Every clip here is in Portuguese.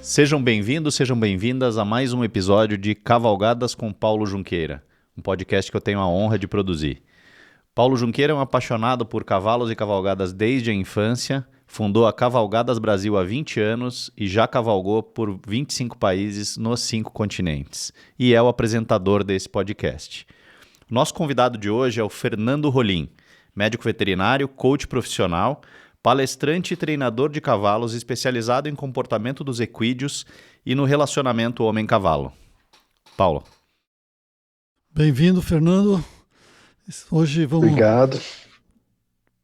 Sejam bem-vindos, sejam bem-vindas a mais um episódio de Cavalgadas com Paulo Junqueira, um podcast que eu tenho a honra de produzir. Paulo Junqueira é um apaixonado por cavalos e cavalgadas desde a infância, fundou a Cavalgadas Brasil há 20 anos e já cavalgou por 25 países nos 5 continentes, e é o apresentador desse podcast. Nosso convidado de hoje é o Fernando Rolim, médico veterinário, coach profissional, palestrante e treinador de cavalos especializado em comportamento dos equídeos e no relacionamento homem-cavalo. Paulo. Bem-vindo, Fernando. Hoje vamos Obrigado.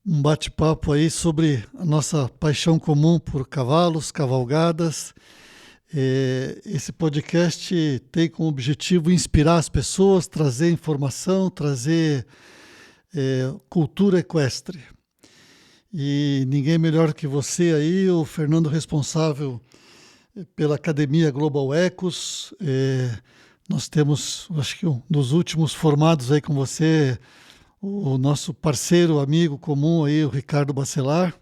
Um bate-papo aí sobre a nossa paixão comum por cavalos, cavalgadas. Esse podcast tem como objetivo inspirar as pessoas, trazer informação, trazer cultura equestre. E ninguém melhor que você aí, o Fernando, responsável pela Academia Global Ecos. Nós temos, acho que um dos últimos formados aí com você, o nosso parceiro, amigo comum aí, o Ricardo Bacelar.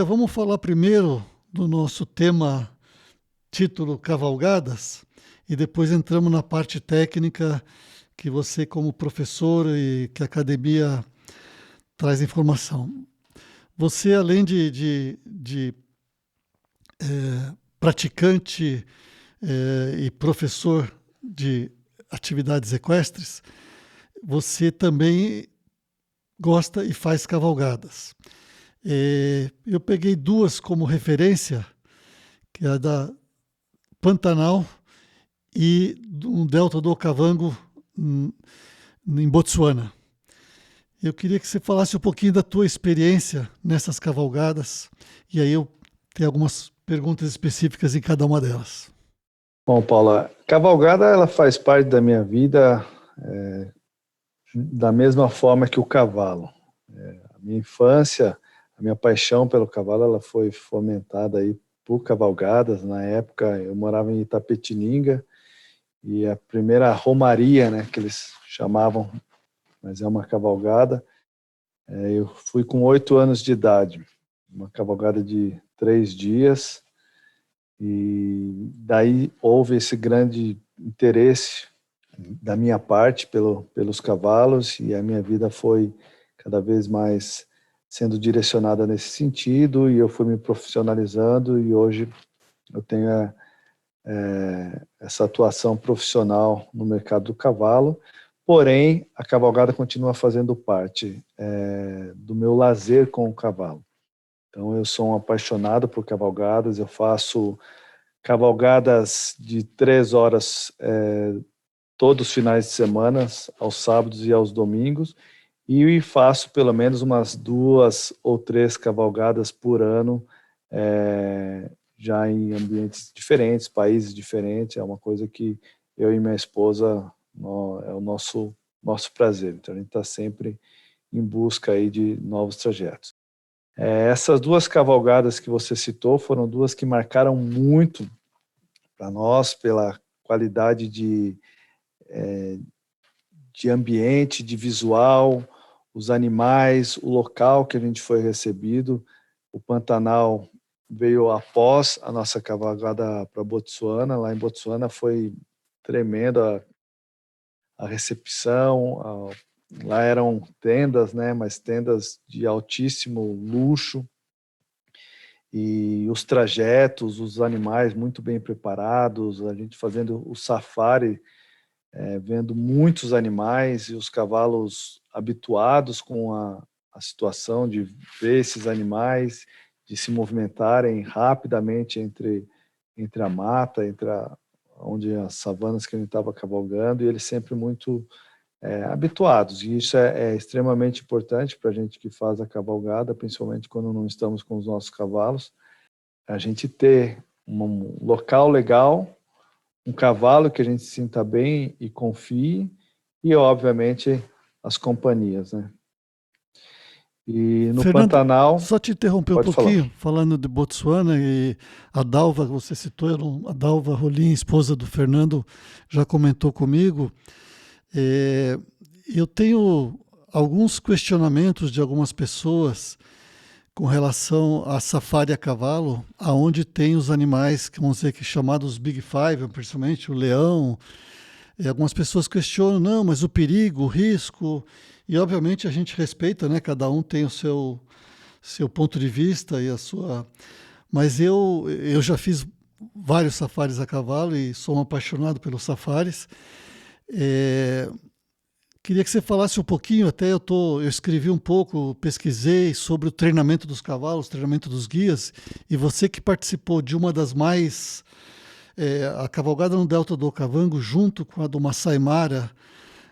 Vamos falar primeiro do nosso tema, título Cavalgadas, e depois entramos na parte técnica, que você como professor e que a academia traz informação. Você, além de praticante e professor de atividades equestres, você também gosta e faz cavalgadas. Eu peguei duas como referência, que é a da Pantanal e do Delta do Okavango em Botsuana. Eu queria que você falasse um pouquinho da tua experiência nessas cavalgadas, e aí eu tenho algumas perguntas específicas em cada uma delas. Bom, Paula, cavalgada ela faz parte da minha vida da mesma forma que o cavalo. A minha infância, a minha paixão pelo cavalo, ela foi fomentada aí por cavalgadas. Na época eu morava em Itapetininga e a primeira romaria, né, que eles chamavam, mas é uma cavalgada, eu fui com 8 anos de idade, uma cavalgada de 3 dias, e daí houve esse grande interesse da minha parte pelos cavalos, e a minha vida foi cada vez mais sendo direcionada nesse sentido, e eu fui me profissionalizando, e hoje eu tenho essa atuação profissional no mercado do cavalo. Porém, a cavalgada continua fazendo parte do meu lazer com o cavalo. Então, eu sou um apaixonado por cavalgadas, eu faço cavalgadas de 3 horas todos os finais de semana, aos sábados e aos domingos, e faço pelo menos umas 2 ou 3 cavalgadas por ano, já em ambientes diferentes, países diferentes. É uma coisa que eu e minha esposa, é o nosso prazer. Então a gente está sempre em busca aí de novos trajetos. Essas 2 cavalgadas que você citou foram 2 que marcaram muito para nós, pela qualidade de ambiente, de visual, os animais, o local que a gente foi recebido. O Pantanal veio após a nossa cavalgada para Botsuana. Lá em Botsuana foi tremenda a recepção. Lá eram tendas, né, mas tendas de altíssimo luxo, e os trajetos, os animais muito bem preparados, a gente fazendo o safari, vendo muitos animais, e os cavalos habituados com a situação de ver esses animais, de se movimentarem rapidamente entre a mata, onde as savanas que a gente estava cavalgando, e eles sempre muito habituados. E isso é extremamente importante para a gente que faz a cavalgada, principalmente quando não estamos com os nossos cavalos, a gente ter um local legal, um cavalo que a gente se sinta bem e confie, e obviamente as companhias, né? E no Fernando, Pantanal... Só te interromper um pouquinho, falando de Botsuana, e a Dalva, você citou, a Dalva Rolim, esposa do Fernando, já comentou comigo. Eu tenho alguns questionamentos de algumas pessoas com relação a safari a cavalo, aonde tem os animais que vamos dizer que chamados Big Five, principalmente o leão. E algumas pessoas questionam, não, mas o perigo, o risco, e obviamente a gente respeita, né? Cada um tem o seu ponto de vista e a sua. Mas eu já fiz vários safaris a cavalo e sou um apaixonado pelos safaris. É, queria que você falasse um pouquinho, até eu escrevi um pouco, pesquisei sobre o treinamento dos cavalos, treinamento dos guias, e você que participou de uma das mais a cavalgada no Delta do Okavango, junto com a do Masai Mara,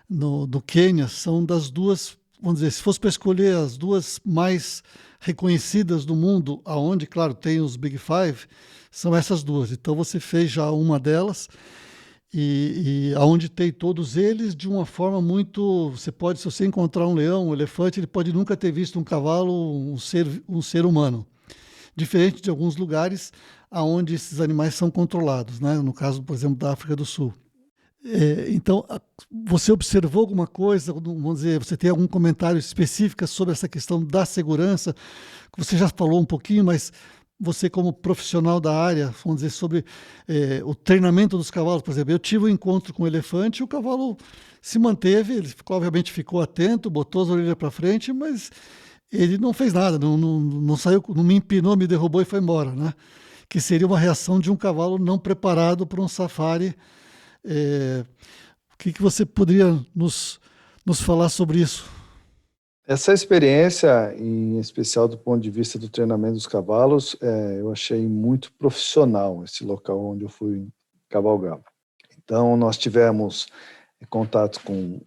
no Quênia, são das duas, vamos dizer, se fosse para escolher as duas mais reconhecidas do mundo, aonde, claro, tem os Big Five, são essas duas. Então você fez já uma delas, e aonde tem todos eles de uma forma muito. Você pode, se você encontrar um leão, um elefante, ele pode nunca ter visto um cavalo, um ser humano. Diferente de alguns lugares onde esses animais são controlados, né? No caso, por exemplo, da África do Sul. Então, você observou alguma coisa, vamos dizer, você tem algum comentário específico sobre essa questão da segurança? Você já falou um pouquinho, mas você como profissional da área, vamos dizer, sobre o treinamento dos cavalos, por exemplo, eu tive um encontro com um elefante e o cavalo se manteve, ele obviamente ficou atento, botou as orelhas para frente, mas ele não fez nada, não saiu, não me empinou, me derrubou e foi embora, né? Que seria uma reação de um cavalo não preparado para um safari. O que você poderia nos falar sobre isso? Essa experiência, em especial do ponto de vista do treinamento dos cavalos, eu achei muito profissional esse local onde eu fui cavalgar. Então, nós tivemos contato com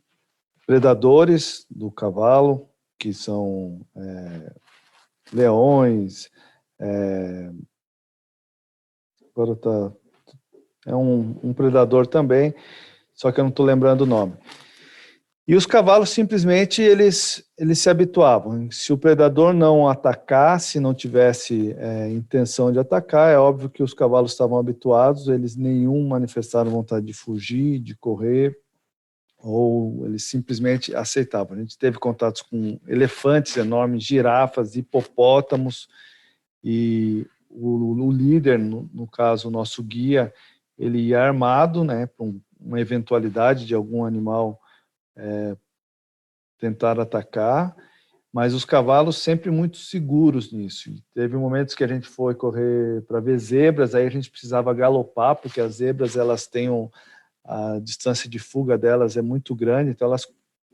predadores do cavalo, que são leões, agora é um predador também, só que eu não estou lembrando o nome. E os cavalos simplesmente eles se habituavam. Se o predador não atacasse, não tivesse intenção de atacar, é óbvio que os cavalos estavam habituados, eles nenhum manifestaram vontade de fugir, de correr, ou eles simplesmente aceitavam. A gente teve contatos com elefantes enormes, girafas, hipopótamos, e o líder, no caso o nosso guia, ele ia armado, né, para uma eventualidade de algum animal tentar atacar, mas os cavalos sempre muito seguros nisso. E teve momentos que a gente foi correr para ver zebras, aí a gente precisava galopar, porque as zebras elas têm a distância de fuga delas é muito grande, então elas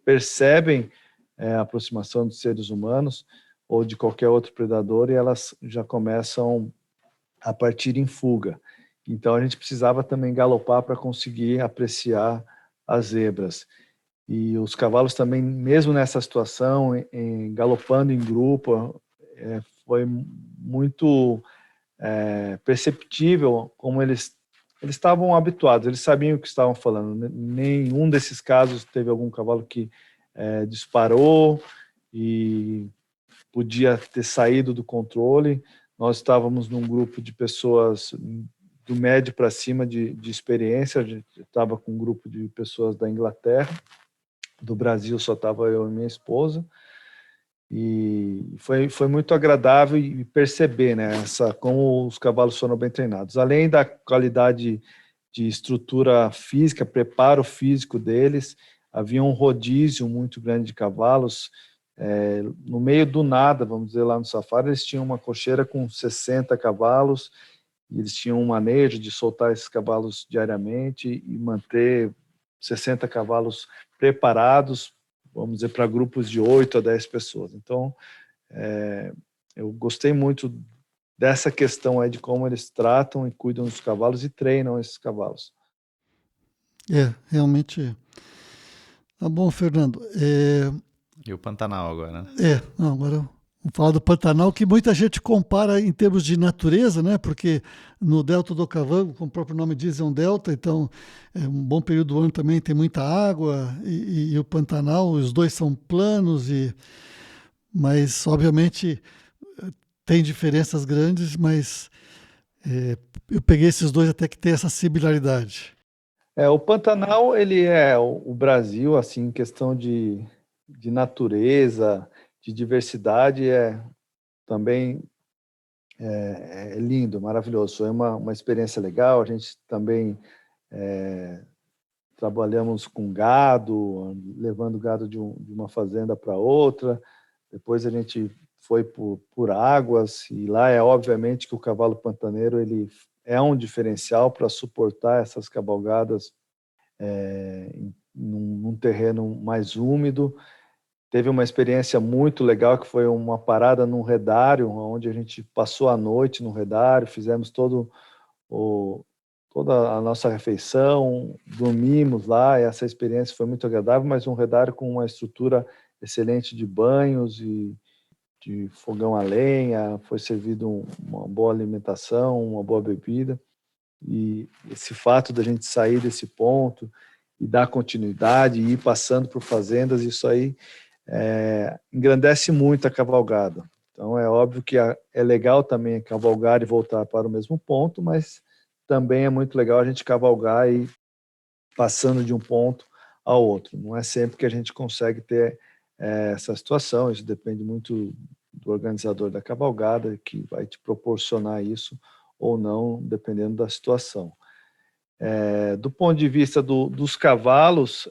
percebem a aproximação dos seres humanos ou de qualquer outro predador e elas já começam a partir em fuga. Então a gente precisava também galopar para conseguir apreciar as zebras. E os cavalos também, mesmo nessa situação, galopando em grupo, foi muito perceptível como eles estavam habituados, eles sabiam o que estavam falando. Nenhum desses casos teve algum cavalo que disparou e podia ter saído do controle. Nós estávamos num grupo de pessoas do médio para cima de experiência, a gente estava com um grupo de pessoas da Inglaterra, do Brasil só estava eu e minha esposa, e foi muito agradável perceber, né, como os cavalos foram bem treinados. Além da qualidade de estrutura física, preparo físico deles, havia um rodízio muito grande de cavalos. No meio do nada, vamos dizer, lá no safari, eles tinham uma cocheira com 60 cavalos, e eles tinham um manejo de soltar esses cavalos diariamente e manter 60 cavalos preparados, vamos dizer, para grupos de 8 a 10 pessoas. Então, eu gostei muito dessa questão aí de como eles tratam e cuidam dos cavalos e treinam esses cavalos. Realmente. Tá bom, Fernando. E o Pantanal agora, né? Agora vamos falar do Pantanal, que muita gente compara em termos de natureza, né? Porque no Delta do Okavango, como o próprio nome diz, é um delta, então é um bom período do ano também, tem muita água, e o Pantanal, os dois são planos, mas obviamente tem diferenças grandes, mas eu peguei esses dois até que tem essa similaridade. O Pantanal, ele é o Brasil, assim, em questão de natureza, de diversidade, também é lindo, maravilhoso. Foi uma experiência legal. A gente também trabalhamos com gado, levando gado de uma fazenda para outra. Depois a gente foi por águas, e lá é obviamente que o cavalo pantaneiro ele é um diferencial para suportar essas cavalgadas num terreno mais úmido. Teve uma experiência muito legal, que foi uma parada num redário, onde a gente passou a noite no redário, fizemos toda a nossa refeição, dormimos lá, e essa experiência foi muito agradável, mas um redário com uma estrutura excelente de banhos e de fogão a lenha, foi servido uma boa alimentação, uma boa bebida, e esse fato da gente sair desse ponto e dar continuidade e ir passando por fazendas, isso aí engrandece muito a cavalgada. Então é óbvio que é legal também cavalgar e voltar para o mesmo ponto, mas também é muito legal a gente cavalgar e passando de um ponto ao outro. Não é sempre que a gente consegue ter essa situação, isso depende muito do organizador da cavalgada, que vai te proporcionar isso ou não, dependendo da situação. Do ponto de vista dos cavalos,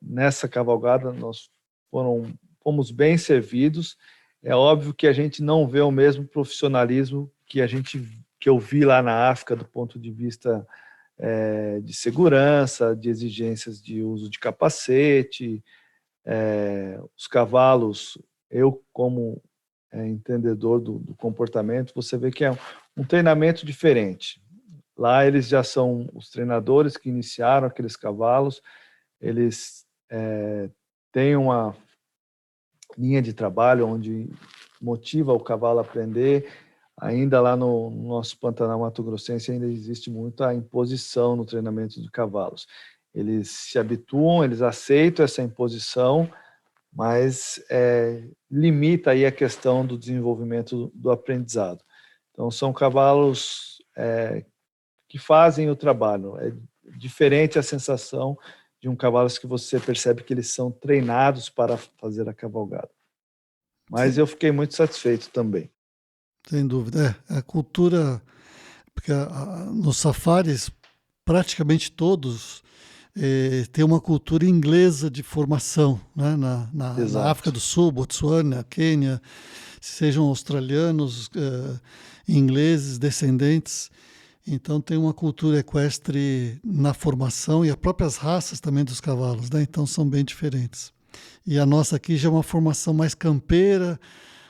nessa cavalgada nós fomos bem servidos. É óbvio que a gente não vê o mesmo profissionalismo que eu vi lá na África, do ponto de vista de segurança, de exigências de uso de capacete. Os cavalos, eu como entendedor do comportamento, você vê que é um treinamento diferente. Lá eles já são os treinadores que iniciaram aqueles cavalos, eles têm uma linha de trabalho onde motiva o cavalo a aprender. Ainda lá no nosso Pantanal Mato Grossense ainda existe muita imposição no treinamento de cavalos. Eles se habituam, eles aceitam essa imposição, mas limita aí a questão do desenvolvimento do aprendizado. Então são cavalos que fazem o trabalho. É diferente a sensação de um cavalo que você percebe que eles são treinados para fazer a cavalgada. Mas Sim. eu fiquei muito satisfeito também. Sem dúvida. A cultura, porque nos safaris, praticamente todos têm uma cultura inglesa de formação, né? Na África Exato. do Sul, Botsuana, Quênia, sejam australianos, ingleses, descendentes. Então tem uma cultura equestre na formação e as próprias raças também dos cavalos, né? Então são bem diferentes. E a nossa aqui já é uma formação mais campeira.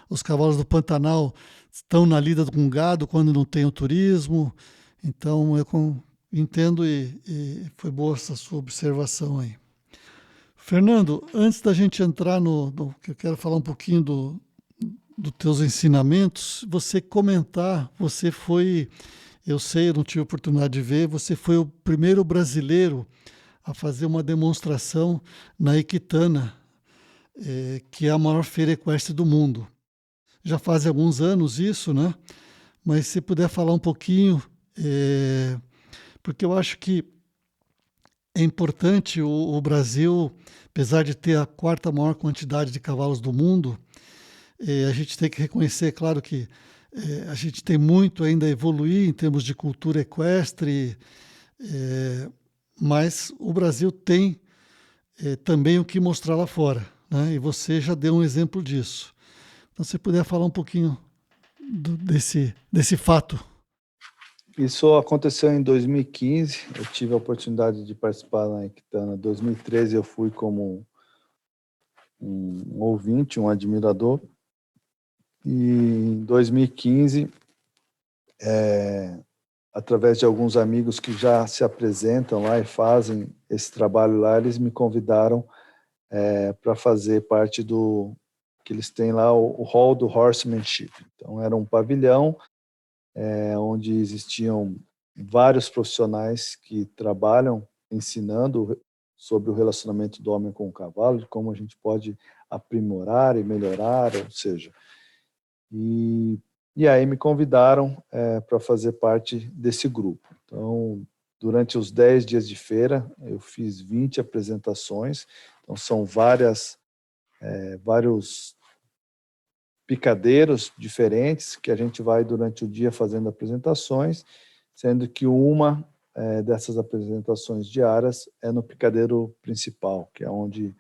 Os cavalos do Pantanal estão na lida com gado quando não tem o turismo. Então eu entendo e foi boa essa sua observação aí. Fernando, antes da gente entrar que eu quero falar um pouquinho dos teus ensinamentos, você comentar, você foi, eu sei, eu não tive oportunidade de ver, você foi o primeiro brasileiro a fazer uma demonstração na Equitana, que é a maior feira equestre do mundo. Já faz alguns anos isso, né? Mas se puder falar um pouquinho, porque eu acho que é importante o Brasil, apesar de ter a quarta maior quantidade de cavalos do mundo, a gente tem que reconhecer, claro que a gente tem muito ainda a evoluir em termos de cultura equestre, mas o Brasil tem também o que mostrar lá fora, né? E você já deu um exemplo disso. Então, se puder falar um pouquinho desse fato. Isso aconteceu em 2015, eu tive a oportunidade de participar na Equitana. Em 2013 eu fui como um ouvinte, um admirador. E em 2015, através de alguns amigos que já se apresentam lá e fazem esse trabalho lá, eles me convidaram para fazer parte do que eles têm lá, o Hall do Horsemanship. Então era um pavilhão onde existiam vários profissionais que trabalham ensinando sobre o relacionamento do homem com o cavalo, de como a gente pode aprimorar e melhorar, ou seja, e aí me convidaram para fazer parte desse grupo. Então, durante os 10 dias de feira, eu fiz 20 apresentações. Então, são vários picadeiros diferentes que a gente vai durante o dia fazendo apresentações, sendo que uma dessas apresentações diárias é no picadeiro principal, que é onde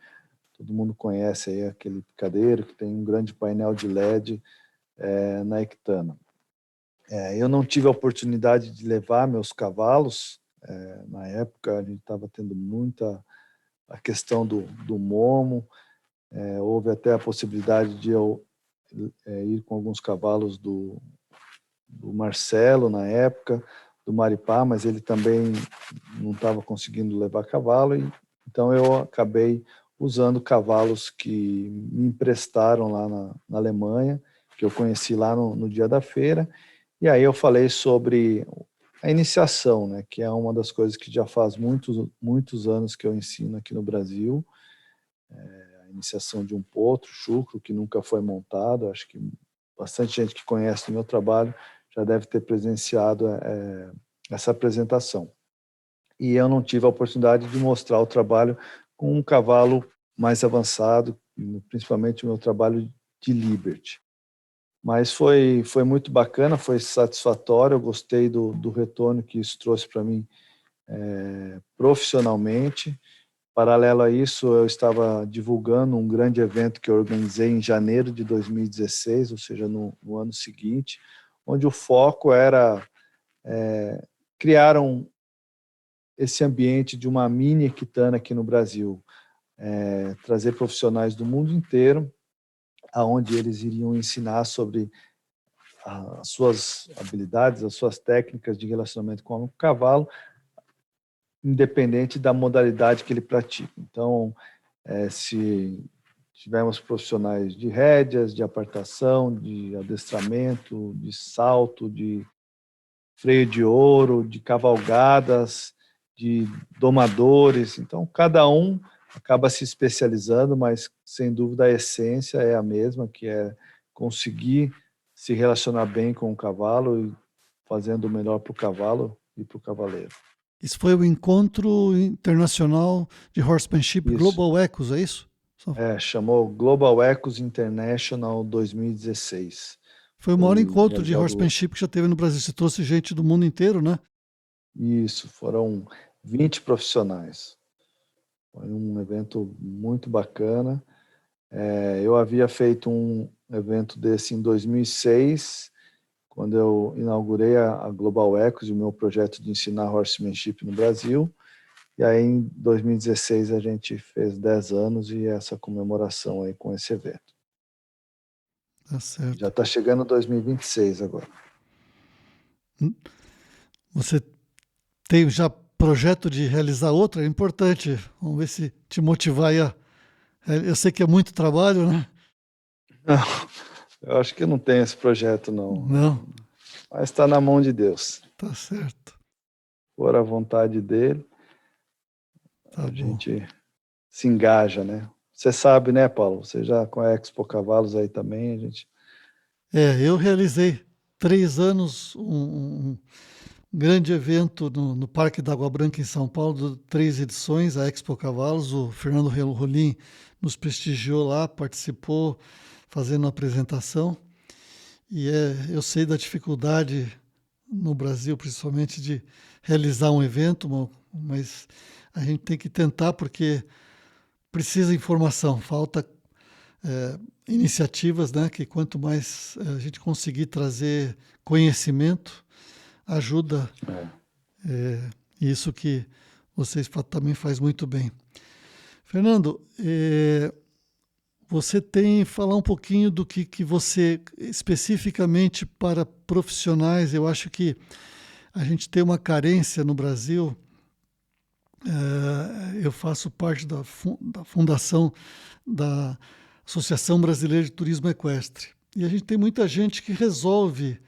todo mundo conhece aí aquele picadeiro que tem um grande painel de LED na Ectana. Eu não tive a oportunidade de levar meus cavalos. Na época, a gente estava tendo muita a questão do momo. Houve até a possibilidade de eu ir com alguns cavalos do Marcelo, na época, do Maripá, mas ele também não estava conseguindo levar cavalo, então eu acabei usando cavalos que me emprestaram lá na Alemanha, que eu conheci lá no dia da feira, e aí eu falei sobre a iniciação, né, que é uma das coisas que já faz muitos anos que eu ensino aqui no Brasil, a iniciação de um potro, chucro, que nunca foi montado. Acho que bastante gente que conhece o meu trabalho já deve ter presenciado essa apresentação. E eu não tive a oportunidade de mostrar o trabalho com um cavalo mais avançado, principalmente o meu trabalho de Liberty. Mas foi muito bacana, foi satisfatório, eu gostei do retorno que isso trouxe para mim profissionalmente. Paralelo a isso, eu estava divulgando um grande evento que eu organizei em janeiro de 2016, ou seja, no ano seguinte, onde o foco era criar esse ambiente de uma mini Equitana aqui no Brasil, trazer profissionais do mundo inteiro, aonde eles iriam ensinar sobre as suas habilidades, as suas técnicas de relacionamento com o cavalo, independente da modalidade que ele pratica. Então, se tivermos profissionais de rédeas, de apartação, de adestramento, de salto, de freio de ouro, de cavalgadas, de domadores, então cada um acaba se especializando, mas sem dúvida a essência é a mesma, que é conseguir se relacionar bem com o cavalo e fazendo o melhor para o cavalo e para o cavaleiro. Isso foi o Encontro Internacional de Horsemanship Global Ecos, é isso? Chamou Global Ecos International 2016. Foi o maior encontro de horsemanship que já teve no Brasil. Você trouxe gente do mundo inteiro, né? Isso, foram 20 profissionais. Foi um evento muito bacana. Eu havia feito um evento desse em 2006, quando eu inaugurei a Global Ecos e o meu projeto de ensinar horsemanship no Brasil. E aí, em 2016, a gente fez 10 anos e essa comemoração aí com esse evento. Tá certo. Já está chegando 2026 agora. Você tem já projeto de realizar outra? É importante. Vamos ver se te motivar aí. Eu sei que é muito trabalho, né? Não, eu acho que não tem esse projeto, não. Não. Mas está na mão de Deus. Tá certo. For a vontade dele, a gente se engaja, né? Você sabe, né, Paulo? Você já com a Expo Cavalos aí também, a gente... Eu realizei 3 anos um grande evento no Parque da Água Branca, em São Paulo, 3 edições, a Expo Cavalos. O Fernando Rolim nos prestigiou lá, participou fazendo a apresentação. E eu sei da dificuldade no Brasil, principalmente, de realizar um evento, mas a gente tem que tentar porque precisa de informação, falta iniciativas, né, que quanto mais a gente conseguir trazer conhecimento, ajuda. Isso que vocês também faz muito bem. Fernando, você falar um pouquinho do que você, especificamente para profissionais, eu acho que a gente tem uma carência no Brasil. Eu faço parte da fundação da Associação Brasileira de Turismo Equestre. E a gente tem muita gente que resolve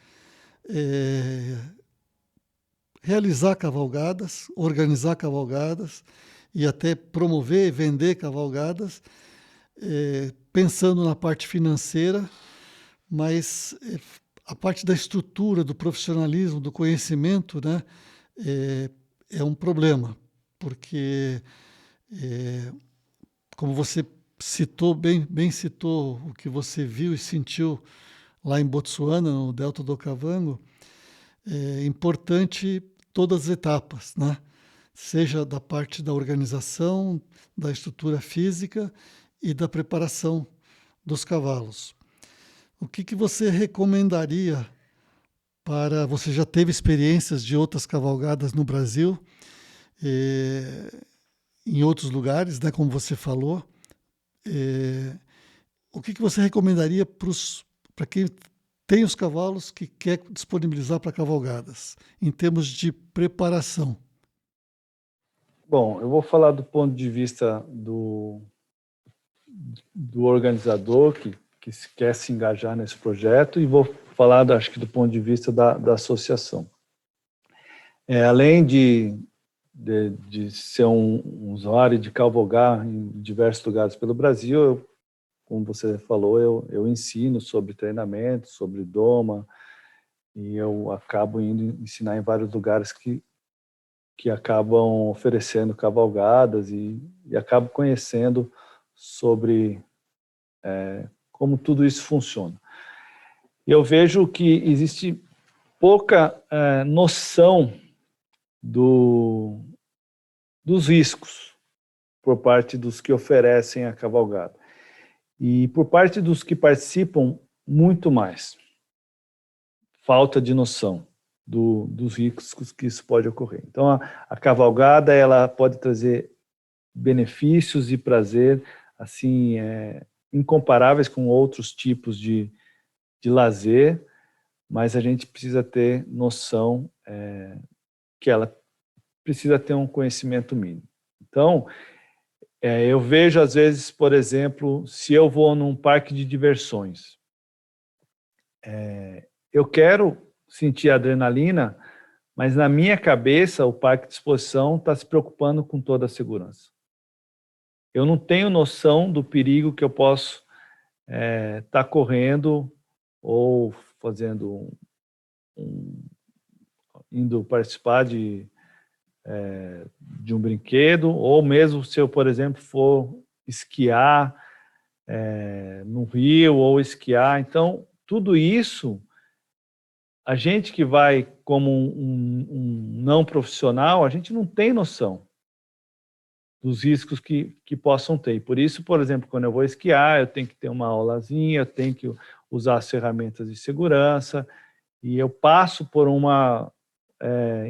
realizar cavalgadas, organizar cavalgadas e até promover e vender cavalgadas, pensando na parte financeira, mas a parte da estrutura, do profissionalismo, do conhecimento, né, é um problema, porque, como você bem citou o que você viu e sentiu lá em Botsuana, no Delta do Okavango. É importante todas as etapas, né? Seja da parte da organização, da estrutura física e da preparação dos cavalos. O que você recomendaria para... Você já teve experiências de outras cavalgadas no Brasil, em outros lugares, né, como você falou. O que você recomendaria para quem tem os cavalos que quer disponibilizar para cavalgadas, em termos de preparação? Bom, eu vou falar do ponto de vista do organizador que quer se engajar nesse projeto, e vou falar, acho que, do ponto de vista da associação. Além de ser um usuário de cavalgar em diversos lugares pelo Brasil, como você falou, eu ensino sobre treinamento, sobre doma, e eu acabo indo ensinar em vários lugares que acabam oferecendo cavalgadas, e acabo conhecendo sobre como tudo isso funciona. Eu vejo que existe pouca noção dos riscos por parte dos que oferecem a cavalgada. E por parte dos que participam, muito mais. Falta de noção dos riscos que isso pode ocorrer. Então, a cavalgada, ela pode trazer benefícios e prazer assim incomparáveis com outros tipos de lazer, mas a gente precisa ter noção que ela precisa ter um conhecimento mínimo. Então, eu vejo, às vezes, por exemplo, se eu vou num parque de diversões, eu quero sentir adrenalina, mas na minha cabeça o parque de exposição está se preocupando com toda a segurança. Eu não tenho noção do perigo que eu posso estar correndo ou fazendo indo participar de um brinquedo, ou mesmo se eu, por exemplo, for esquiar no rio ou esquiar. Então, tudo isso, a gente que vai como um não profissional, a gente não tem noção dos riscos que possam ter. Por isso, por exemplo, quando eu vou esquiar, eu tenho que ter uma aulazinha, eu tenho que usar as ferramentas de segurança, e eu passo por uma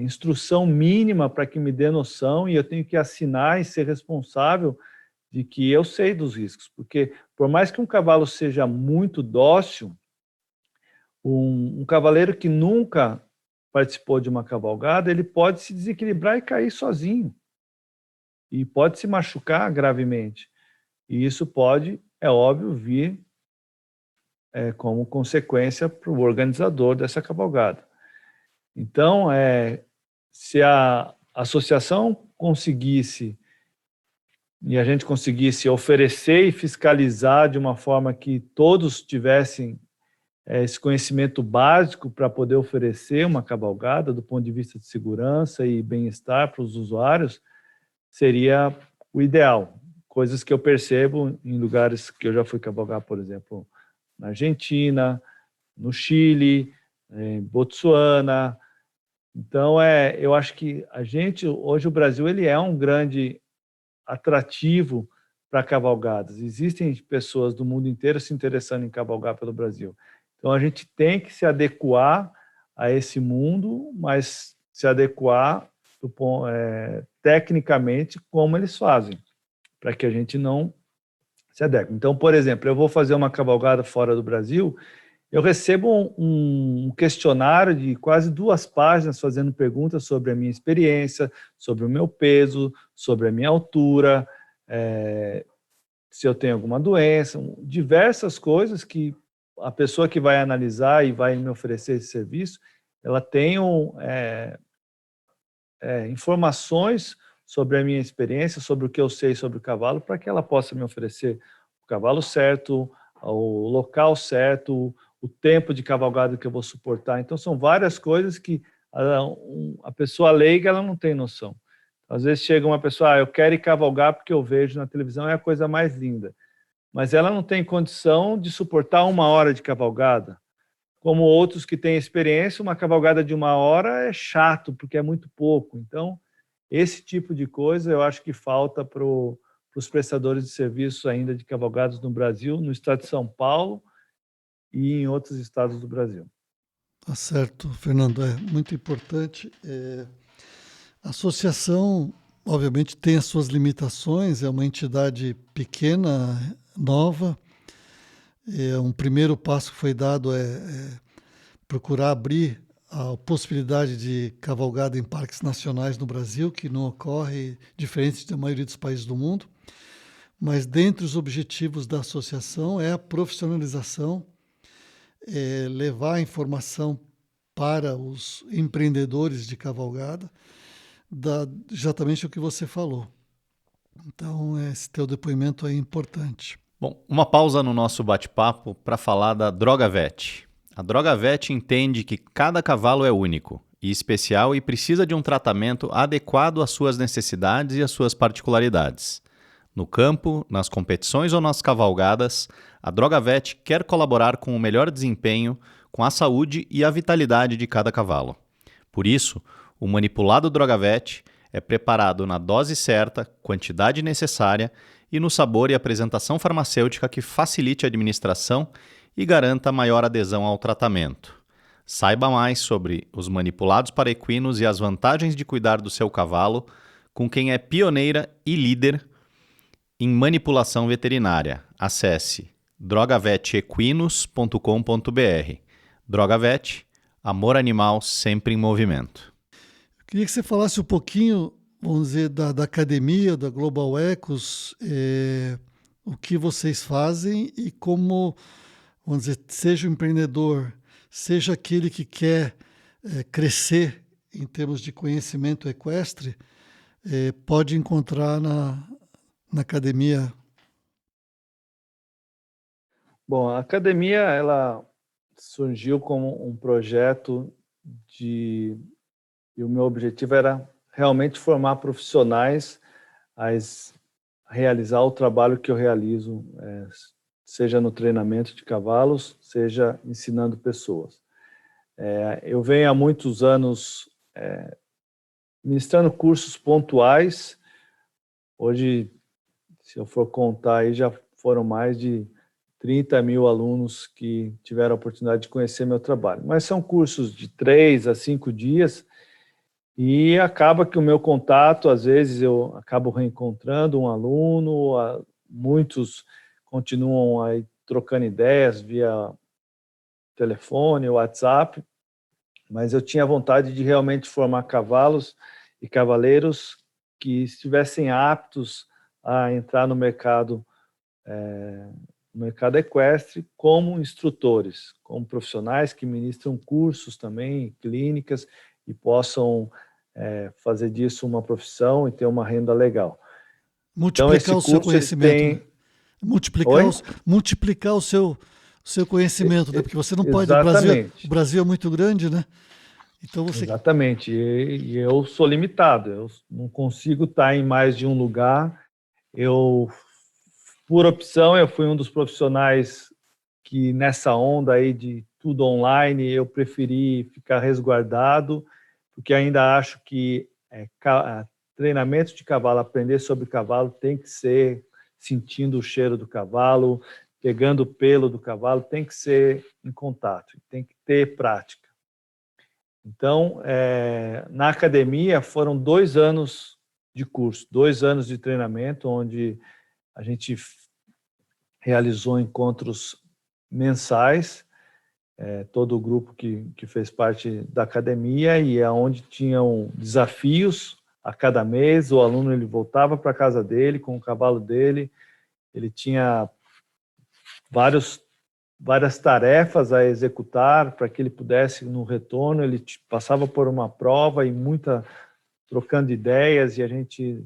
instrução mínima para que me dê noção, e eu tenho que assinar e ser responsável de que eu sei dos riscos, porque por mais que um cavalo seja muito dócil, um cavaleiro que nunca participou de uma cavalgada, ele pode se desequilibrar e cair sozinho, e pode se machucar gravemente, e isso pode, é óbvio, vir como consequência para o organizador dessa cavalgada. Então, se a associação conseguisse, e a gente conseguisse oferecer e fiscalizar de uma forma que todos tivessem esse conhecimento básico para poder oferecer uma cavalgada do ponto de vista de segurança e bem-estar para os usuários, seria o ideal. Coisas que eu percebo em lugares que eu já fui cavalgar, por exemplo, na Argentina, no Chile, em Botsuana. Então, eu acho que hoje o Brasil, ele é um grande atrativo para cavalgadas. Existem pessoas do mundo inteiro se interessando em cavalgar pelo Brasil. Então, a gente tem que se adequar a esse mundo, mas se adequar tecnicamente como eles fazem, para que a gente não se adeque. Então, por exemplo, eu vou fazer uma cavalgada fora do Brasil, eu recebo um questionário de quase 2 páginas fazendo perguntas sobre a minha experiência, sobre o meu peso, sobre a minha altura, se eu tenho alguma doença, diversas coisas que a pessoa que vai analisar e vai me oferecer esse serviço, ela tem informações sobre a minha experiência, sobre o que eu sei sobre o cavalo, para que ela possa me oferecer o cavalo certo, o local certo, o tempo de cavalgada que eu vou suportar. Então, são várias coisas que a pessoa leiga, ela não tem noção. Às vezes chega uma pessoa, eu quero ir cavalgar porque eu vejo na televisão, é a coisa mais linda. mas ela não tem condição de suportar 1 hora de cavalgada. Como outros que têm experiência, uma cavalgada de 1 hora é chato, porque é muito pouco. Então, esse tipo de coisa eu acho que falta para os prestadores de serviços ainda de cavalgadas no Brasil, no estado de São Paulo e em outros estados do Brasil. Tá certo, Fernando, é muito importante. A associação, obviamente, tem as suas limitações, é uma entidade pequena, nova. Um primeiro passo que foi dado é procurar abrir a possibilidade de cavalgada em parques nacionais no Brasil, que não ocorre, diferente da maioria dos países do mundo. Mas dentre os objetivos da associação é a profissionalização, levar a informação para os empreendedores de cavalgada, exatamente o que você falou. Então, esse teu depoimento é importante. Bom, uma pausa no nosso bate-papo para falar da Drogavet. A Drogavet entende que cada cavalo é único e especial e precisa de um tratamento adequado às suas necessidades e às suas particularidades. No campo, nas competições ou nas cavalgadas, a Drogavet quer colaborar com o melhor desempenho, com a saúde e a vitalidade de cada cavalo. Por isso, o manipulado Drogavet é preparado na dose certa, quantidade necessária e no sabor e apresentação farmacêutica que facilite a administração e garanta maior adesão ao tratamento. Saiba mais sobre os manipulados para equinos e as vantagens de cuidar do seu cavalo com quem é pioneira e líder em manipulação veterinária. Acesse drogavetequinos.com.br. Drogavet, amor animal sempre em movimento. Eu queria que você falasse um pouquinho, vamos dizer, da academia, da Global Ecos, o que vocês fazem e como, vamos dizer, seja o empreendedor, seja aquele que quer crescer em termos de conhecimento equestre, pode encontrar na academia. Bom, a academia ela surgiu como um projeto e o meu objetivo era realmente formar profissionais a realizar o trabalho que eu realizo, seja no treinamento de cavalos, seja ensinando pessoas. Eu venho há muitos anos ministrando cursos pontuais. Hoje, se eu for contar, aí já foram mais de 30 mil alunos que tiveram a oportunidade de conhecer meu trabalho. Mas são cursos de 3 a 5 dias e acaba que o meu contato, às vezes eu acabo reencontrando um aluno, muitos continuam aí trocando ideias via telefone, WhatsApp, mas eu tinha vontade de realmente formar cavalos e cavaleiros que estivessem aptos a entrar no mercado equestre como instrutores, como profissionais que ministram cursos também, clínicas, e possam fazer disso uma profissão e ter uma renda legal. Multiplicar então, o seu conhecimento. Multiplicar o seu conhecimento, né? Porque você não pode... O Brasil é muito grande, né? Então você... Exatamente. E eu sou limitado. Eu não consigo estar em mais de um lugar. Por opção, eu fui um dos profissionais que nessa onda aí de tudo online, eu preferi ficar resguardado, porque ainda acho que treinamento de cavalo, aprender sobre cavalo tem que ser sentindo o cheiro do cavalo, pegando o pelo do cavalo, tem que ser em contato, tem que ter prática. Então, na academia foram 2 anos de curso, 2 anos de treinamento, onde a gente realizou encontros mensais, todo o grupo que fez parte da academia, e onde tinham desafios a cada mês. O aluno ele voltava para a casa dele com o cavalo dele, ele tinha várias tarefas a executar para que ele pudesse, no retorno, ele passava por uma prova e trocando ideias, e a gente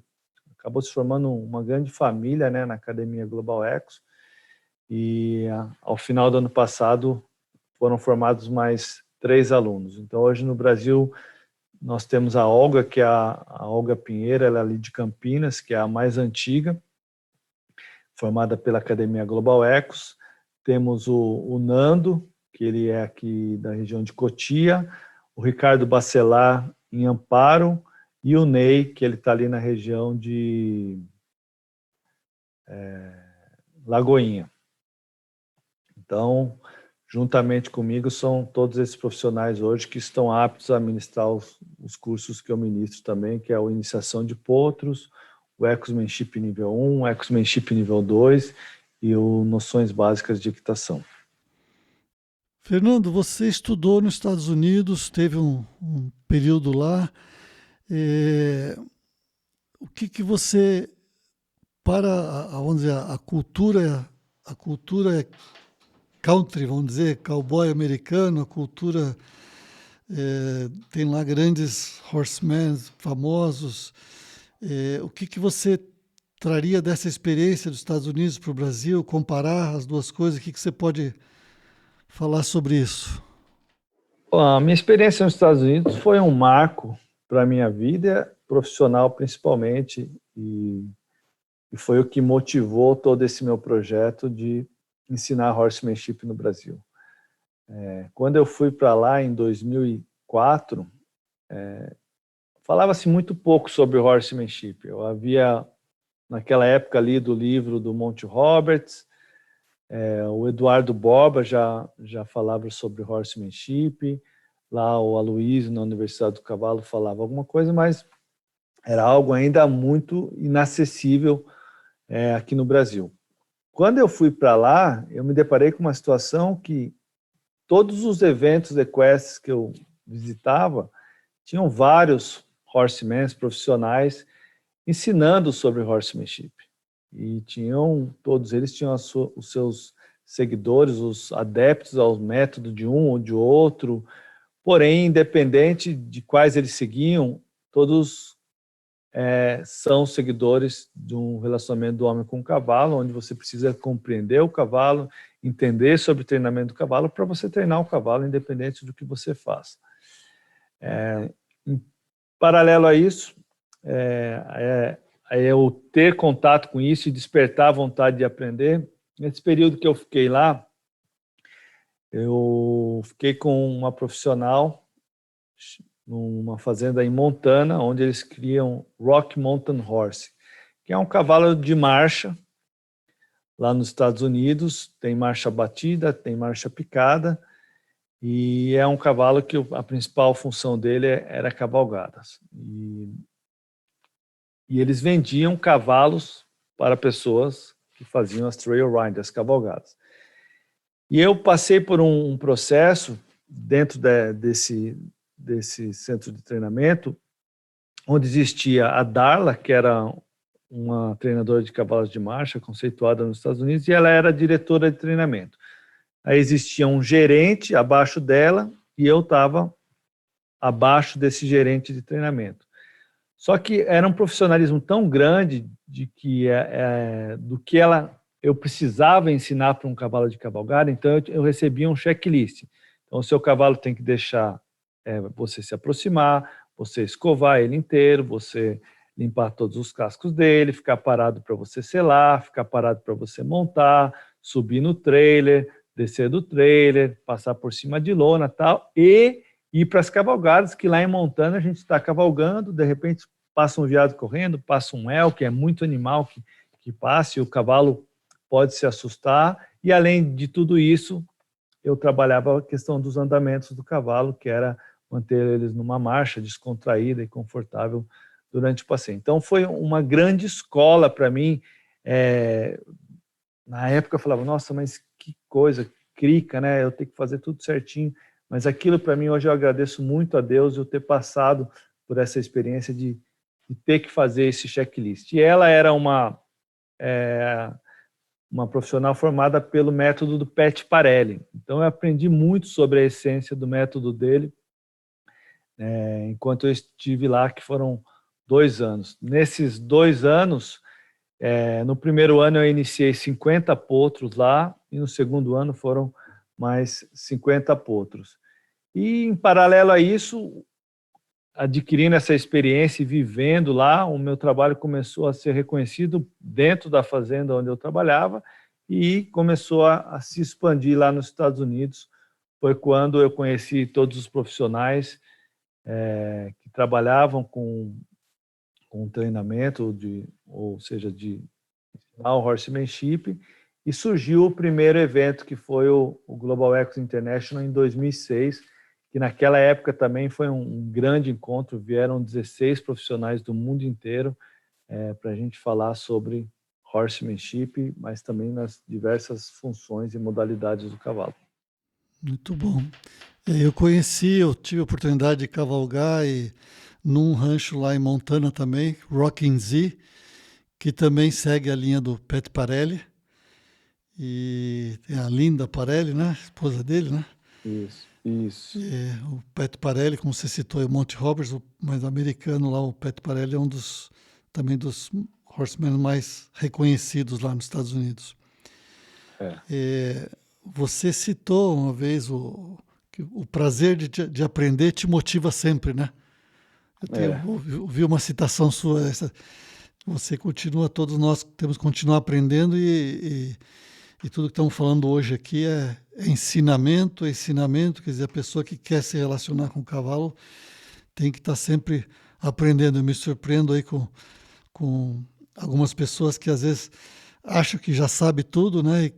acabou se formando uma grande família, né, na Academia Global Ecos. E ao final do ano passado foram formados mais 3 alunos. Então hoje no Brasil nós temos a Olga, que é a Olga Pinheiro, ela é ali de Campinas, que é a mais antiga. formada pela Academia Global Ecos. Temos o Nando, que ele é aqui da região de Cotia, o Ricardo Bacelar em Amparo, e o Ney, que ele está ali na região de Lagoinha. Então, juntamente comigo, são todos esses profissionais hoje que estão aptos a ministrar os cursos que eu ministro também, que é a Iniciação de Potros, o Ecosmanship nível 1, o Ecosmanship nível 2 e o Noções Básicas de Equitação. Fernando, você estudou nos Estados Unidos, teve um período lá. O que você, vamos dizer, a cultura country, vamos dizer, cowboy americano, a cultura, tem lá grandes horsemen famosos. O que você traria dessa experiência dos Estados Unidos para o Brasil, comparar as duas coisas? O que você pode falar sobre isso? Bom, a minha experiência nos Estados Unidos foi um marco para a minha vida profissional, principalmente, e foi o que motivou todo esse meu projeto de ensinar horsemanship no Brasil. Quando eu fui para lá em 2004, falava-se muito pouco sobre horsemanship. Eu havia, naquela época, lido o livro do Monty Roberts, o Eduardo Borba já falava sobre horsemanship, lá o Aloysio, na Universidade do Cavalo, falava alguma coisa, mas era algo ainda muito inacessível aqui no Brasil. Quando eu fui para lá, eu me deparei com uma situação que todos os eventos equestres que eu visitava tinham vários horsemen profissionais ensinando sobre horsemanship. E todos eles tinham os seus seguidores, os adeptos ao método de um ou de outro, porém, independente de quais eles seguiam, todos são seguidores de um relacionamento do homem com o cavalo, onde você precisa compreender o cavalo, entender sobre o treinamento do cavalo, para você treinar o cavalo, independente do que você faça. Em paralelo a isso, eu ter contato com isso e despertar a vontade de aprender. Nesse período que eu fiquei lá, eu fiquei com uma profissional numa fazenda em Montana, onde eles criam Rocky Mountain Horse, que é um cavalo de marcha lá nos Estados Unidos. Tem marcha batida, tem marcha picada, e é um cavalo que a principal função dele era cavalgadas. E eles vendiam cavalos para pessoas que faziam as trail rides, as cavalgadas. E eu passei por um processo dentro desse centro de treinamento, onde existia a Darla, que era uma treinadora de cavalos de marcha conceituada nos Estados Unidos, e ela era diretora de treinamento. Aí existia um gerente abaixo dela e eu estava abaixo desse gerente de treinamento. Só que era um profissionalismo tão grande de que do que eu precisava ensinar para um cavalo de cavalgada, então eu recebia um checklist. Então, o seu cavalo tem que deixar você se aproximar, você escovar ele inteiro, você limpar todos os cascos dele, ficar parado para você selar, ficar parado para você montar, subir no trailer, descer do trailer, passar por cima de lona e tal, e ir para as cavalgadas, que lá em Montana a gente está cavalgando, de repente passa um veado correndo, passa um elk, é muito animal que passa, e o cavalo pode se assustar, e além de tudo isso, eu trabalhava a questão dos andamentos do cavalo, que era manter eles numa marcha descontraída e confortável durante o passeio. Então foi uma grande escola para mim. Na época eu falava, nossa, mas que coisa, crica, né? Eu tenho que fazer tudo certinho. Mas aquilo para mim, hoje eu agradeço muito a Deus eu ter passado por essa experiência de ter que fazer esse checklist. E ela era uma profissional formada pelo método do Pat Parelli. Então eu aprendi muito sobre a essência do método dele, enquanto eu estive lá, que foram 2 anos. Nesses 2 anos, no primeiro ano eu iniciei 50 potros lá, e no segundo ano foram mais 50 potros. E em paralelo a isso, adquirindo essa experiência e vivendo lá, o meu trabalho começou a ser reconhecido dentro da fazenda onde eu trabalhava e começou a se expandir lá nos Estados Unidos. Foi quando eu conheci todos os profissionais que trabalhavam com treinamento, ou seja, de ensinar o horsemanship, e surgiu o primeiro evento, que foi o Global Equus International em 2006, que naquela época também foi um grande encontro, vieram 16 profissionais do mundo inteiro para a gente falar sobre horsemanship, mas também nas diversas funções e modalidades do cavalo. Muito bom. Eu tive a oportunidade de cavalgar num rancho lá em Montana também, Rocking Z, que também segue a linha do Pat Parelli. E tem a Linda Parelli, né? Esposa dele, né? Isso. O Pat Parelli, como você citou, é o Monty Roberts, mas o americano lá, o Pat Parelli é também dos horsemen mais reconhecidos lá nos Estados Unidos. Você citou uma vez que o prazer de aprender te motiva sempre, né? Eu ouvi uma citação sua, você continua, todos nós temos que continuar aprendendo e tudo que estamos falando hoje aqui é ensinamento, quer dizer, a pessoa que quer se relacionar com o cavalo tem que estar sempre aprendendo. Eu me surpreendo aí com algumas pessoas que às vezes acham que já sabe tudo, né? E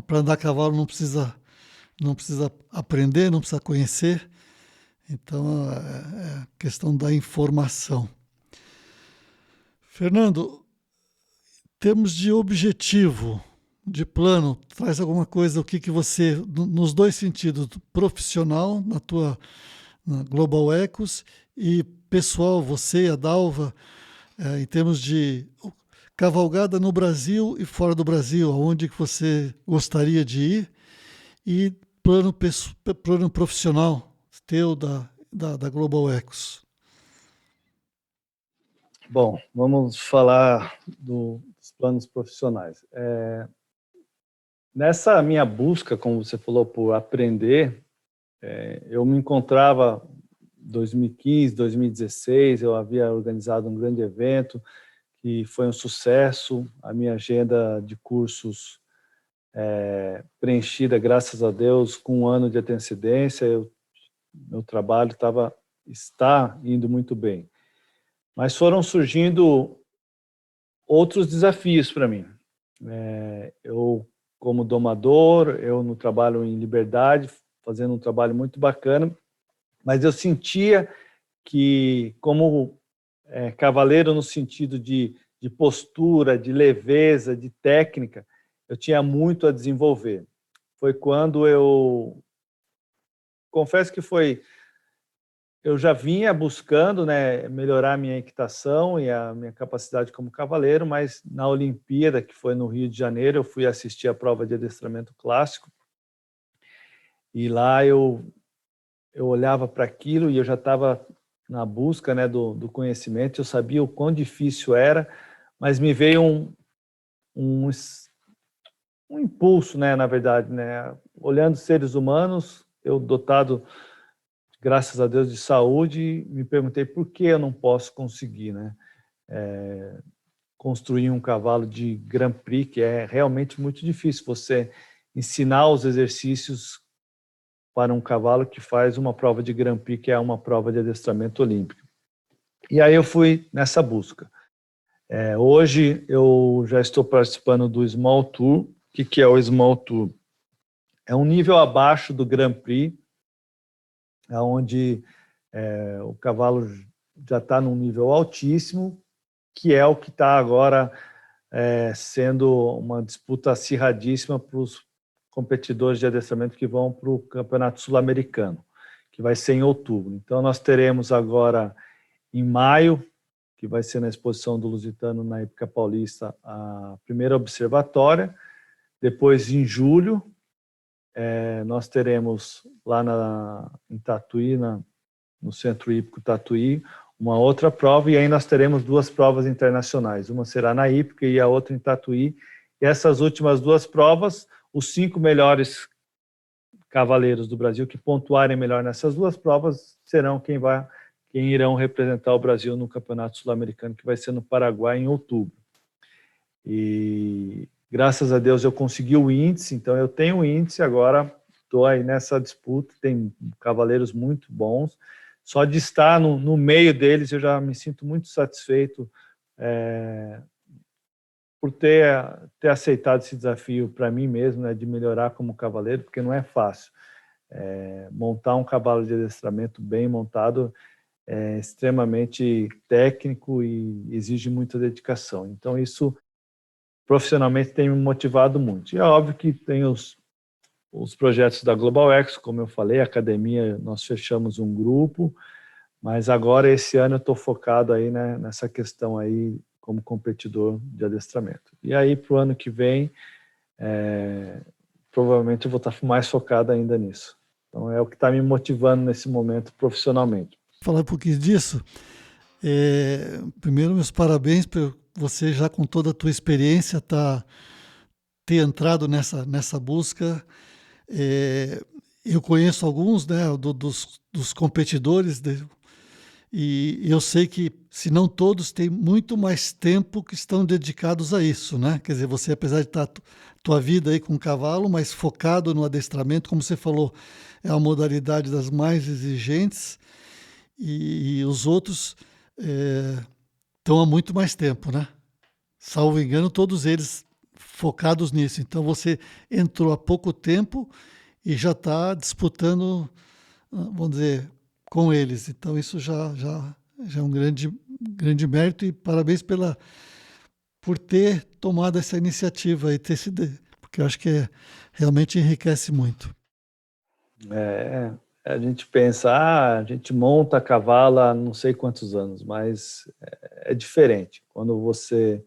para andar a cavalo não precisa aprender, não precisa conhecer. Então, é questão da informação. Fernando, em termos de objetivo, de plano, traz alguma coisa, o que você, nos dois sentidos, profissional, na Global Equus, e pessoal, você e a Dalva, em termos de cavalgada no Brasil e fora do Brasil, aonde que você gostaria de ir, e plano profissional teu da Global Equus. Bom, vamos falar dos planos profissionais. Nessa minha busca, como você falou, por aprender, eu me encontrava em 2015, 2016, eu havia organizado um grande evento que foi um sucesso, a minha agenda de cursos preenchida, graças a Deus, com um ano de antecedência, meu trabalho está indo muito bem. Mas foram surgindo outros desafios para mim. Eu, como domador, eu no trabalho em liberdade, fazendo um trabalho muito bacana, mas eu sentia que, como cavaleiro no sentido de postura, de leveza, de técnica, eu tinha muito a desenvolver. Foi quando confesso que eu já vinha buscando, né, melhorar a minha equitação e a minha capacidade como cavaleiro, mas na Olimpíada, que foi no Rio de Janeiro, eu fui assistir a prova de adestramento clássico e lá eu olhava para aquilo e eu já estava na busca, né, do conhecimento, eu sabia o quão difícil era, mas me veio um impulso, né, na verdade, né, olhando seres humanos, eu dotado, graças a Deus, de saúde, me perguntei por que eu não posso conseguir, né, construir um cavalo de Grand Prix, que é realmente muito difícil você ensinar os exercícios para um cavalo que faz uma prova de Grand Prix, que é uma prova de adestramento olímpico. E aí eu fui nessa busca. Hoje eu já estou participando do Small Tour. O que é o Small Tour? É um nível abaixo do Grand Prix, onde o cavalo já está num nível altíssimo, que é o que está agora sendo uma disputa acirradíssima para os competidores de adestramento que vão para o Campeonato Sul-Americano, que vai ser em outubro. Então nós teremos agora em maio, que vai ser na exposição do Lusitano na Hípica Paulista, a primeira observatória. Depois, em julho, nós teremos lá em Tatuí, no Centro Hípico Tatuí, uma outra prova, e aí nós teremos duas provas internacionais. Uma será na Hípica e a outra em Tatuí. E essas últimas duas provas, os 5 melhores cavaleiros do Brasil que pontuarem melhor nessas duas provas serão quem irão representar o Brasil no Campeonato Sul-Americano, que vai ser no Paraguai em outubro. E graças a Deus eu consegui o índice, então eu tenho o índice, agora estou aí nessa disputa, tem cavaleiros muito bons. Só de estar no meio deles eu já me sinto muito satisfeito por ter aceitado esse desafio para mim mesmo, né, de melhorar como cavaleiro, porque não é fácil. Montar um cavalo de adestramento bem montado é extremamente técnico e exige muita dedicação. Então isso profissionalmente tem me motivado muito. E é óbvio que tem os projetos da Global Expo, como eu falei, a academia, nós fechamos um grupo, mas agora esse ano eu estou focado aí, né, nessa questão aí como competidor de adestramento. E aí para o ano que vem, provavelmente eu vou estar mais focado ainda nisso. Então é o que está me motivando nesse momento profissionalmente. Falar um pouquinho disso. Primeiro, meus parabéns por você já com toda a tua experiência ter entrado nessa busca. Eu conheço alguns, né, dos competidores e eu sei que, se não todos, têm muito mais tempo que estão dedicados a isso, né? Quer dizer, você, apesar de estar tua vida aí com o cavalo, mas focado no adestramento, como você falou, é a modalidade das mais exigentes e os outros estão há muito mais tempo, né? Salvo engano, todos eles focados nisso. Então você entrou há pouco tempo e já está disputando, vamos dizer, com eles. Então isso já é um grande mérito e parabéns por ter tomado essa iniciativa e porque eu acho que realmente enriquece muito. A gente pensa, a gente monta cavalo há não sei quantos anos, mas é diferente. Quando você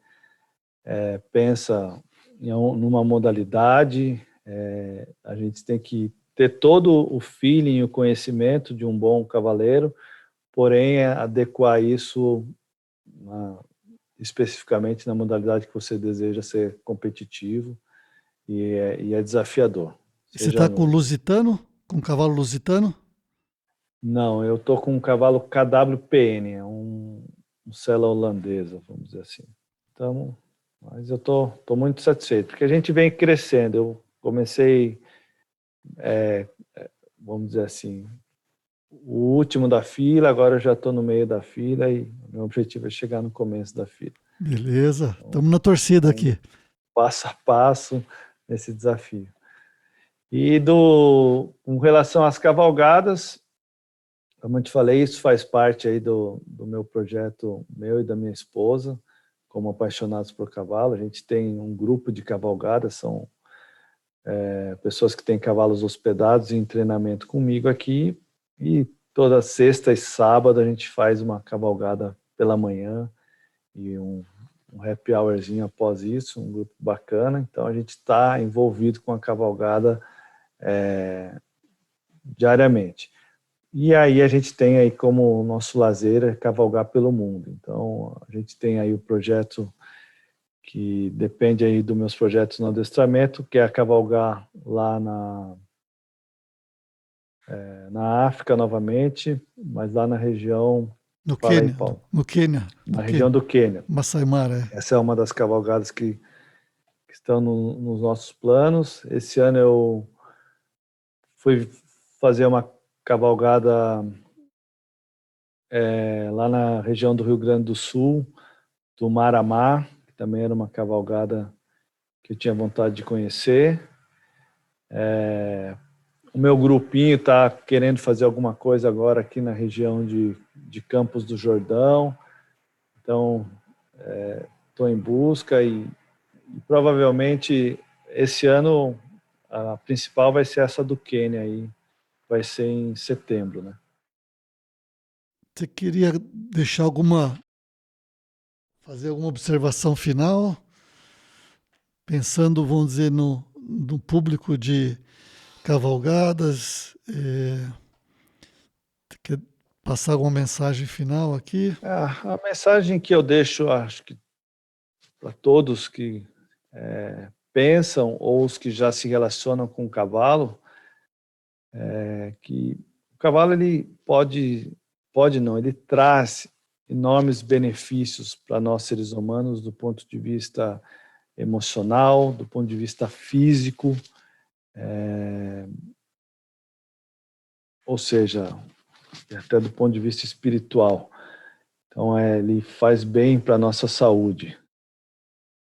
pensa numa modalidade, a gente tem que ter todo o feeling e o conhecimento de um bom cavaleiro, porém adequar isso especificamente na modalidade que você deseja ser competitivo e é desafiador. Você está com lusitano? Com cavalo lusitano? Não, eu estou com um cavalo KWPN, é um sela holandesa, vamos dizer assim. Então, mas eu tô muito satisfeito, porque a gente vem crescendo. Eu comecei, vamos dizer assim, o último da fila, agora eu já estou no meio da fila e o meu objetivo é chegar no começo da fila. Beleza, estamos na torcida aqui. Passo a passo nesse desafio. E com relação às cavalgadas, como eu te falei, isso faz parte aí do meu projeto, meu e da minha esposa, como apaixonados por cavalo. A gente tem um grupo de cavalgadas, são pessoas que têm cavalos hospedados em treinamento comigo aqui, e toda sexta e sábado a gente faz uma cavalgada pela manhã e um happy hourzinho após isso, um grupo bacana. Então a gente está envolvido com a cavalgada diariamente. E aí a gente tem aí como nosso lazer cavalgar pelo mundo. Então a gente tem aí o projeto que depende aí dos meus projetos no adestramento, que é cavalgar lá na África novamente, mas lá na região... No Quênia. Na região do Quênia. Masai Mara. Essa é uma das cavalgadas que estão nos nossos planos. Esse ano eu fui fazer uma cavalgada lá na região do Rio Grande do Sul, do Mar-a-Mar, que também era uma cavalgada que eu tinha vontade de conhecer. O meu grupinho está querendo fazer alguma coisa agora aqui na região de Campos do Jordão. Então, estou em busca e provavelmente esse ano a principal vai ser essa do Quênia aí, vai ser em setembro, né? Você queria fazer alguma observação final, pensando, vamos dizer, no público de cavalgadas? Quer passar alguma mensagem final aqui? A mensagem que eu deixo, acho que para todos que pensam ou os que já se relacionam com o cavalo, que o cavalo ele pode ele traz enormes benefícios para nós seres humanos do ponto de vista emocional, do ponto de vista físico, ou seja, até do ponto de vista espiritual. Então, ele faz bem para a nossa saúde.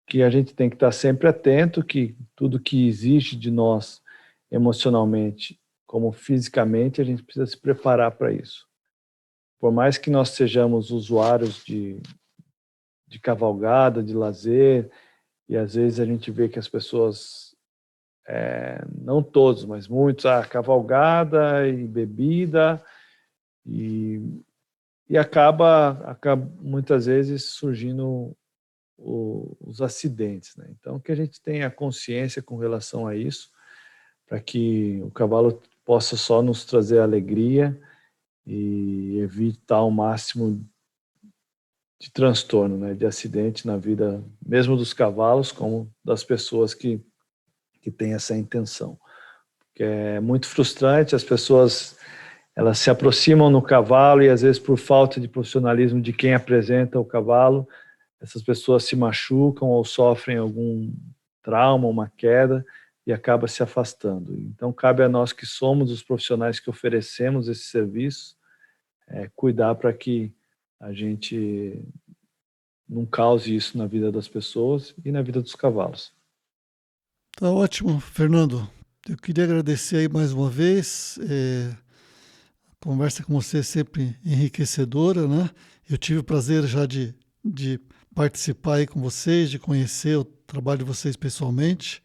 Que a gente tem que estar sempre atento que tudo que existe de nós emocionalmente como fisicamente, a gente precisa se preparar para isso. Por mais que nós sejamos usuários de cavalgada, de lazer, e às vezes a gente vê que as pessoas, não todos, mas muitos, cavalgada e bebida, e acaba muitas vezes surgindo os acidentes, né? Então, que a gente tenha consciência com relação a isso, para que o cavalo possa só nos trazer alegria e evitar ao máximo de transtorno, né, de acidente na vida, mesmo dos cavalos, como das pessoas que têm essa intenção. Porque é muito frustrante, as pessoas elas se aproximam no cavalo e às vezes por falta de profissionalismo de quem apresenta o cavalo, essas pessoas se machucam ou sofrem algum trauma, uma queda e acaba se afastando. Então cabe a nós que somos os profissionais que oferecemos esse serviço, cuidar para que a gente não cause isso na vida das pessoas e na vida dos cavalos. Tá ótimo, Fernando. Eu queria agradecer aí mais uma vez. A conversa com você é sempre enriquecedora, né? Eu tive o prazer já de participar aí com vocês, de conhecer o trabalho de vocês pessoalmente.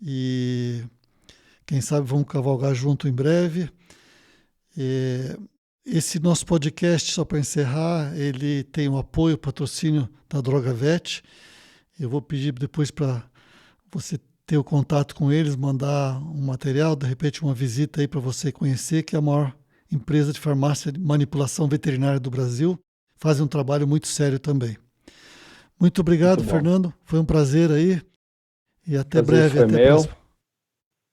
E quem sabe vamos cavalgar junto em breve. Esse nosso podcast, só para encerrar, ele tem o apoio, o patrocínio da Droga Vet. Eu vou pedir depois para você ter o contato com eles, mandar um material, de repente uma visita aí para você conhecer, que é a maior empresa de farmácia de manipulação veterinária do Brasil. Fazem um trabalho muito sério também. Muito obrigado, muito Fernando. Foi um prazer aí. E até breve. Foi meu.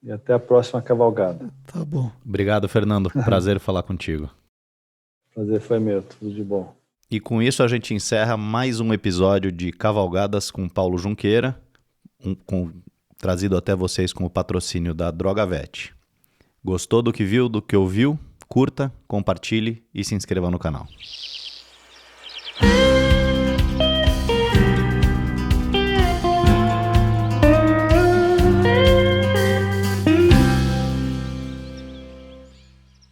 E até a próxima cavalgada. Tá bom. Obrigado, Fernando. Prazer falar contigo. Prazer foi meu. Tudo de bom. E com isso a gente encerra mais um episódio de Cavalgadas com Paulo Junqueira, trazido até vocês com o patrocínio da Droga Vet. Gostou do que viu, do que ouviu? Curta, compartilhe e se inscreva no canal.